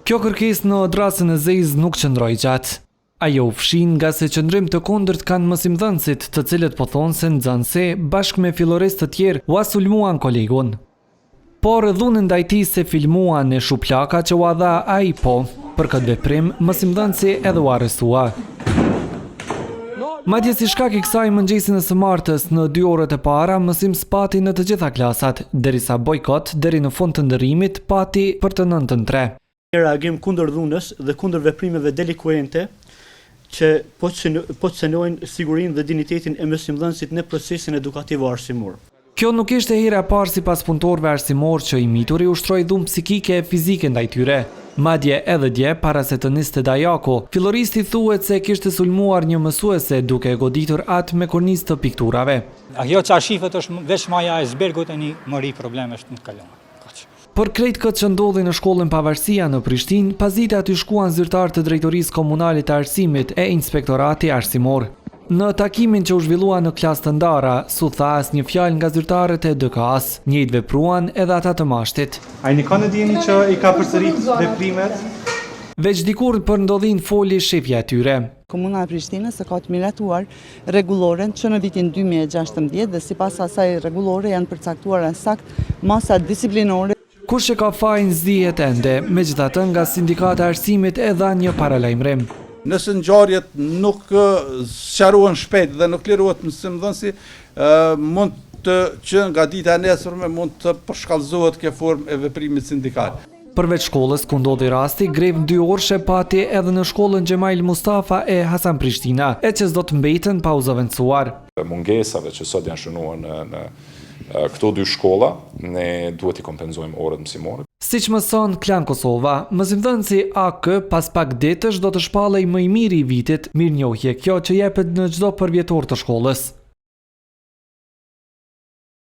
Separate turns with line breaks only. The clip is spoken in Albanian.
Kjo kërkesë në odrasën e Zezë nuk qëndroi gjatë. Ajo u fshin nga se qëndrim të kundërt kanë mësimdhënësit, të cilët po thonë se nxënësi bashkë me filloresë të tjerë u asulmuan kolegun. Por dhunën ndaj tij se filmuan e shuplaka që u dha ai po. Për këtë veprim, mësimdhënësi edhe u arrestua. Madje si shkak i kësaj mëngjesin e së martës në 2 orët e para, mësim spati në të gjitha klasat, derisa bojkot deri në fund të ndërimit pati për të 9-3.
Reagim kundër dhunës dhe kundër veprimeve delikuente që po të cënojnë sigurinë dhe dinjitetin e mësimdhënësit në procesin edukativ arsimor.
Kjo nuk ishte hera e parë sipas punëtorëve arsimor që i mituri ushtroi dhunë psikike e fizike ndaj tyre. Madje edhe dje, para se të niste Dajako, filloristi thuhet se kishte sulmuar një mësuese duke e goditur atë me kornizë të pikturave.
Ajo që shifet është veç maja e icebergut e një mëri probleme është në kalon.
Për krejt këtë që ndodhi në shkollën Pavarësia në Prishtinë, pazite aty shkuan zyrtar të drejtorisë komunale të arsimit e inspektorati arsimor. Në takimin që u zhvillua në klasë të ndara, su tha asnjë fjalë nga zyrtarët e DK-s, njëjtë vepruan edhe ata të mashtit.
A i kanë dini që i ka përsërit veprimet?
Veç dikur për ndodhin foli shefja e tyre.
Komuna e Prishtinës e ka të miratuar rregulloren që në vitin 2016 dhe sipas asaj rregullore janë përcaktuar sakt masa disiplinore.
Kush e ka fajin zdihet ende, megjithatë nga sindikata e arsimit e dha një paralajmërim.
Nëse ngjarjet nuk sqarohen shpejt dhe nuk lirohet mësimdhënësi, mund të që nga dita e nesërme mund të përshkallëzohet kjo formë e veprimit sindikal.
Përveç shkollës ku ndodhi rasti, grevë 2 orëshe pati edhe në shkollën Xhemail Mustafa e Hasan Prishtina, e që s'do të mbeten pa u zëvendësuar.
Mungesave që sot janë shënuar në këto 2 shkolla, ne duhet i kompenzojmë orët mësimore.
Siç mëson Klan Kosova, mësimdhënësi AK pas pak ditësh do të shpallej më i miri i vitit, mirënjohje kjo që jepet në çdo përvjetor të shkollës.